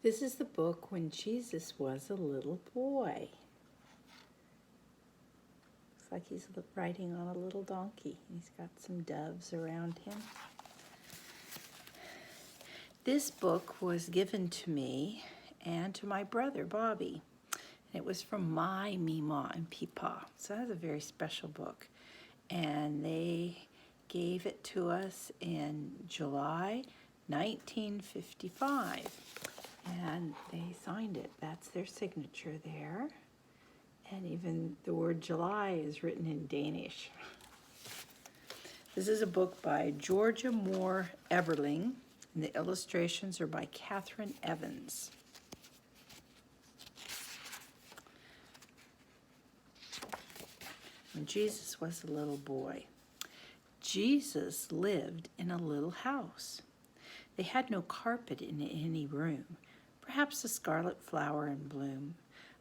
This is the book when Jesus was a little boy. Looks like he's riding on a little donkey. He's got some doves around him. This book was given to me and to my brother, Bobby. And it was from my Mima and Peepaw. So that's a very special book. And they gave it to us in July 1955. And they signed it. That's their signature there. And even the word July is written in Danish. This is a book by Georgia Moore Eberling, and the illustrations are by Catherine Evans. When Jesus was a little boy, Jesus lived in a little house. They had no carpet in any room, perhaps a scarlet flower in bloom,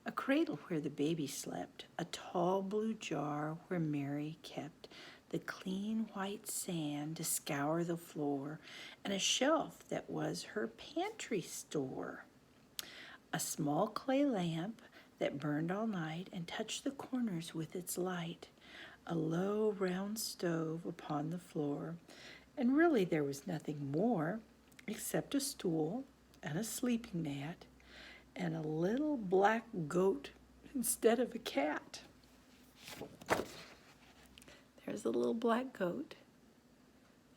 a cradle where the baby slept, a tall blue jar where Mary kept the clean white sand to scour the floor, and a shelf that was her pantry store. A small clay lamp that burned all night and touched the corners with its light, a low round stove upon the floor, and really there was nothing more except a stool and a sleeping mat and a little black goat instead of a cat. There's a little black goat.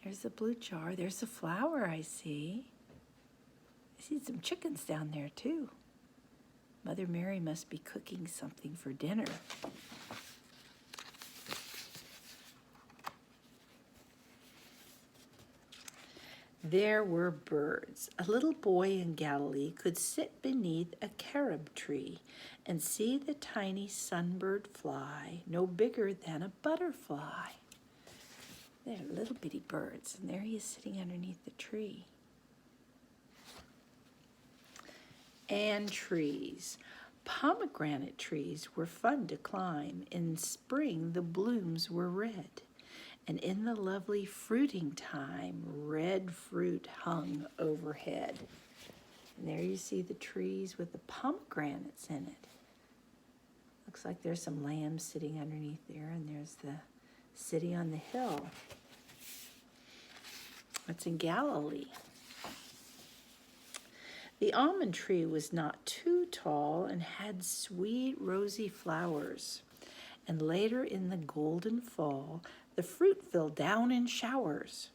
There's the blue jar. There's the flower I see. I see some chickens down there too. Mother Mary must be cooking something for dinner. There were birds. A little boy in Galilee could sit beneath a carob tree and see the tiny sunbird fly, no bigger than a butterfly. They're little bitty birds, and there he is sitting underneath the tree. And trees. Pomegranate trees were fun to climb. In spring the blooms were red, and in the lovely fruiting time, red fruit hung overhead. And there you see the trees with the pomegranates in it. Looks like there's some lambs sitting underneath there, and there's the city on the hill. It's in Galilee. The almond tree was not too tall and had sweet rosy flowers. And later in the golden fall, the fruit fell down in showers.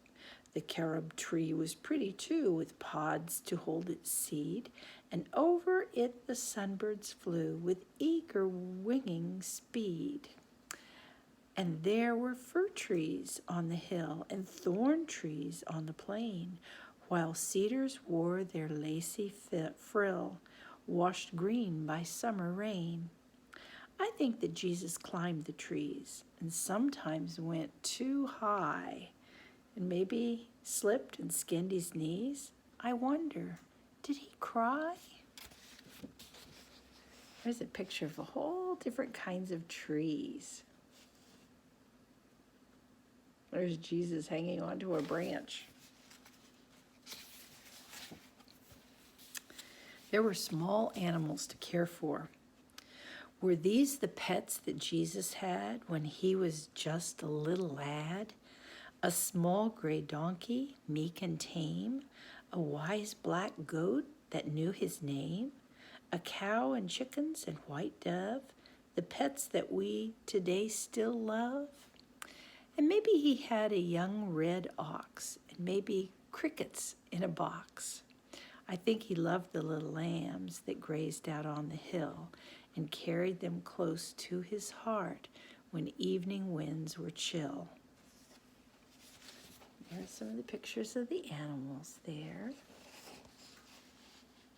The carob tree was pretty too, with pods to hold its seed, and over it the sunbirds flew with eager winging speed. And there were fir trees on the hill and thorn trees on the plain, while cedars wore their lacy frill, washed green by summer rain. I think that Jesus climbed the trees and sometimes went too high and maybe slipped and skinned his knees. I wonder, did he cry? There's a picture of a whole different kinds of trees. There's Jesus hanging onto a branch. There were small animals to care for. Were these the pets that Jesus had when he was just a little lad? A small gray donkey, meek and tame, a wise black goat that knew his name, a cow and chickens and white dove, the pets that we today still love? And maybe he had a young red ox, and maybe crickets in a box. I think he loved the little lambs that grazed out on the hill and carried them close to his heart when evening winds were chill. There are some of the pictures of the animals there.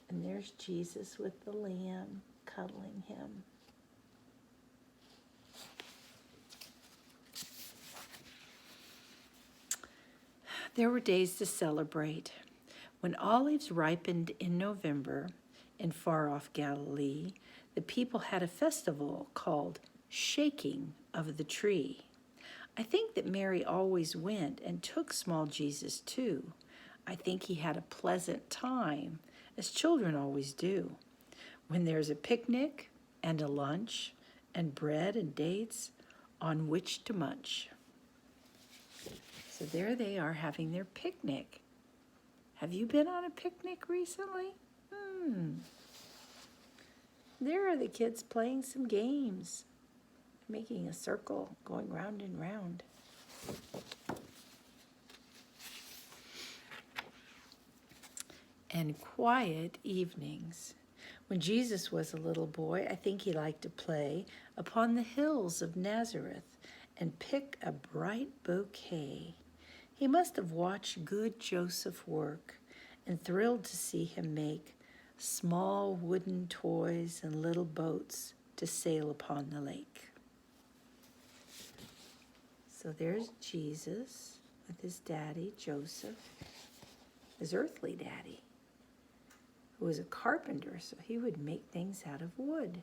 And there's Jesus with the lamb cuddling him. There were days to celebrate. When olives ripened in November in far-off Galilee, the people had a festival called Shaking of the Tree. I think that Mary always went and took small Jesus too. I think he had a pleasant time, as children always do. When there's a picnic and a lunch and bread and dates on which to munch. So there they are having their picnic. Have you been on a picnic recently? There are the kids playing some games, making a circle, going round and round. And quiet evenings. When Jesus was a little boy, I think he liked to play upon the hills of Nazareth and pick a bright bouquet. He must have watched good Joseph work and thrilled to see him make small wooden toys and little boats to sail upon the lake. So there's Jesus with his daddy, Joseph, his earthly daddy, who was a carpenter, so he would make things out of wood.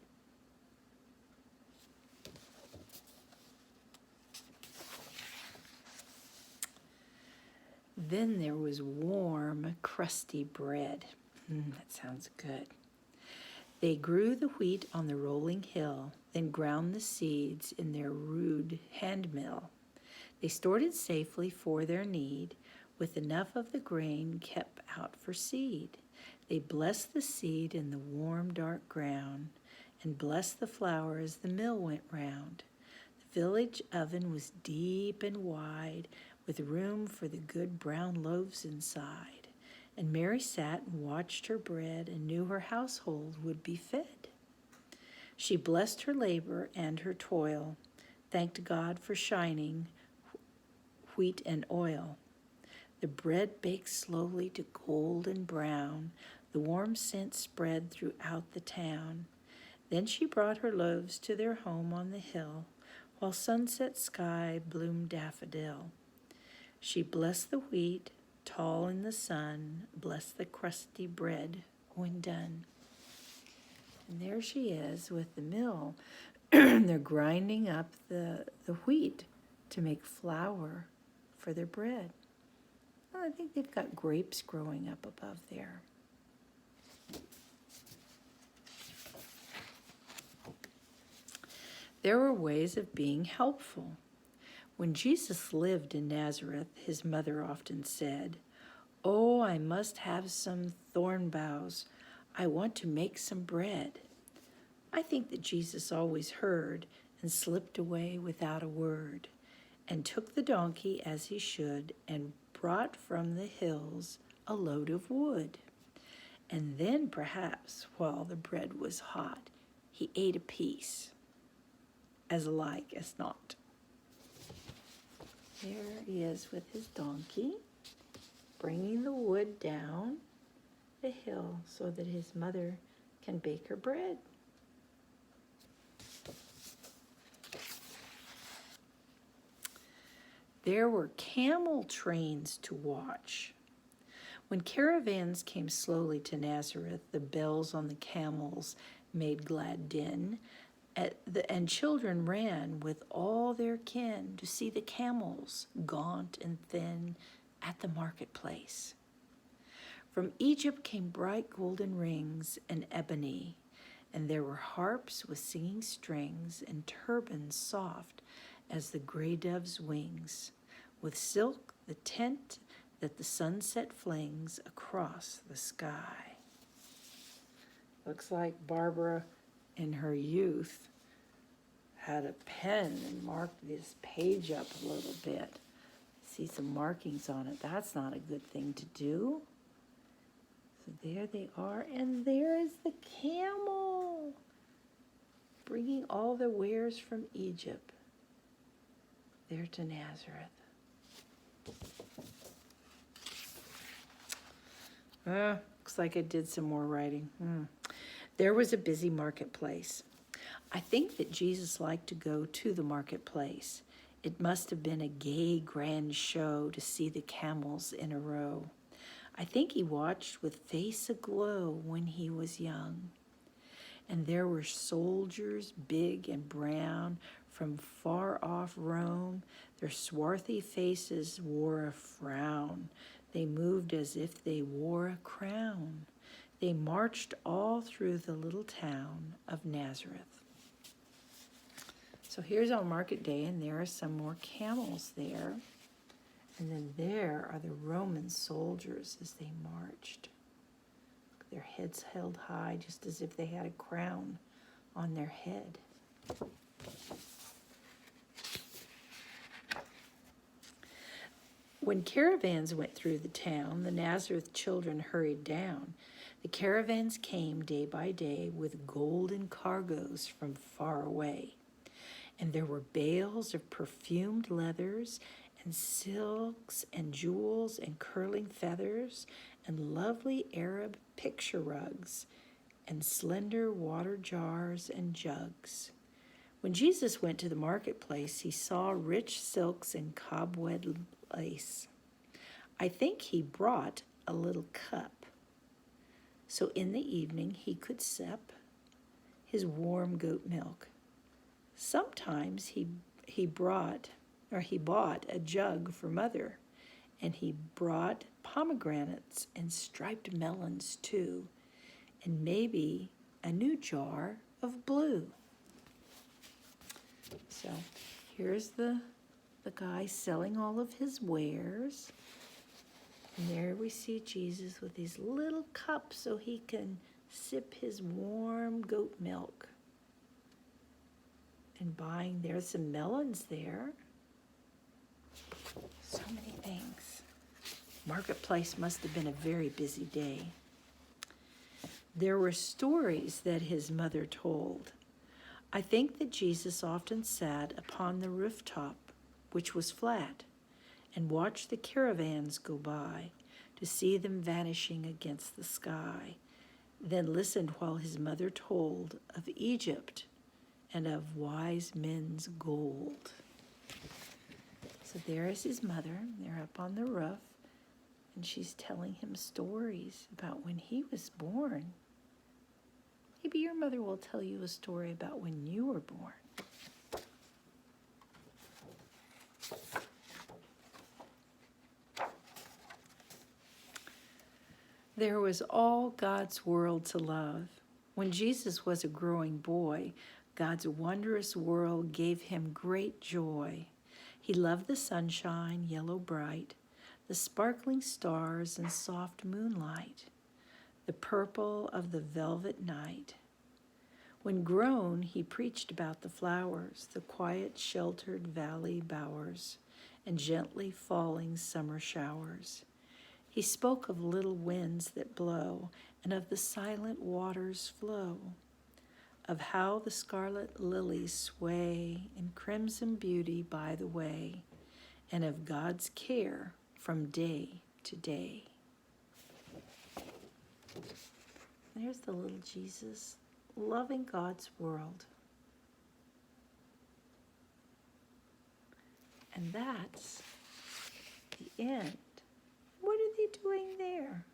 Then there was warm, crusty bread. That sounds good. They grew the wheat on the rolling hill, then ground the seeds in their rude hand mill. They stored it safely for their need, with enough of the grain kept out for seed. They blessed the seed in the warm, dark ground, and blessed the flour as the mill went round. The village oven was deep and wide, with room for the good brown loaves inside. And Mary sat and watched her bread and knew her household would be fed. She blessed her labor and her toil, thanked God for shining wheat and oil. The bread baked slowly to golden brown, the warm scent spread throughout the town. Then she brought her loaves to their home on the hill, while sunset sky bloomed daffodil. She blessed the wheat, tall in the sun, blessed the crusty bread when done. And there she is with the mill. They're grinding up the wheat to make flour for their bread. Well, I think they've got grapes growing up above there. There were ways of being helpful. When Jesus lived in Nazareth, his mother often said, "Oh, I must have some thorn boughs. I want to make some bread." I think that Jesus always heard and slipped away without a word, and took the donkey as he should, and brought from the hills a load of wood. And then perhaps, while the bread was hot, he ate a piece, as like as not. There he is with his donkey, bringing the wood down the hill so that his mother can bake her bread. There were camel trains to watch. When caravans came slowly to Nazareth, the bells on the camels made glad din, and children ran with all their kin to see the camels, gaunt and thin, at the marketplace. From Egypt came bright golden rings and ebony, and there were harps with singing strings and turbans soft as the gray dove's wings, with silk the tent that the sunset flings across the sky. Looks like Barbara, in her youth, had a pen and marked this page up a little bit. See some markings on it. That's not a good thing to do. So there they are, and there is the camel, bringing all the wares from Egypt there to Nazareth. Looks like I did some more writing. There was a busy marketplace. I think that Jesus liked to go to the marketplace. It must have been a gay, grand show to see the camels in a row. I think he watched with face aglow when he was young. And there were soldiers, big and brown, from far off Rome. Their swarthy faces wore a frown. They moved as if they wore a crown. They marched all through the little town of Nazareth. So here's on market day, and there are some more camels there. And then there are the Roman soldiers as they marched. Their heads held high, just as if they had a crown on their head. When caravans went through the town, the Nazareth children hurried down. The caravans came day by day with golden cargoes from far away. And there were bales of perfumed leathers and silks and jewels and curling feathers and lovely Arab picture rugs and slender water jars and jugs. When Jesus went to the marketplace, he saw rich silks and cobweb lace. I think he brought a little cup, so in the evening he could sip his warm goat milk. Sometimes he bought a jug for Mother, and he brought pomegranates and striped melons too, and maybe a new jar of blue. So here's the guy selling all of his wares. And there we see Jesus with these little cups so he can sip his warm goat milk. And buying, there's some melons there. So many things. Marketplace must have been a very busy day. There were stories that his mother told. I think that Jesus often sat upon the rooftop, which was flat, and watched the caravans go by to see them vanishing against the sky, then listened while his mother told of Egypt and of wise men's gold. So there is his mother. They're up on the roof, and she's telling him stories about when he was born. Maybe your mother will tell you a story about when you were born. There was all God's world to love. When Jesus was a growing boy, God's wondrous world gave him great joy. He loved the sunshine, yellow bright, the sparkling stars and soft moonlight, the purple of the velvet night. When grown, he preached about the flowers, the quiet, sheltered valley bowers, and gently falling summer showers. He spoke of little winds that blow, and of the silent waters' flow, of how the scarlet lilies sway in crimson beauty by the way, and of God's care from day to day. There's the little Jesus, loving God's world. And that's the end. What are they doing there?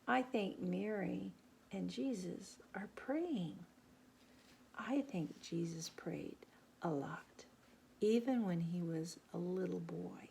I think Mary and Jesus are praying. I think Jesus prayed a lot, even when he was a little boy.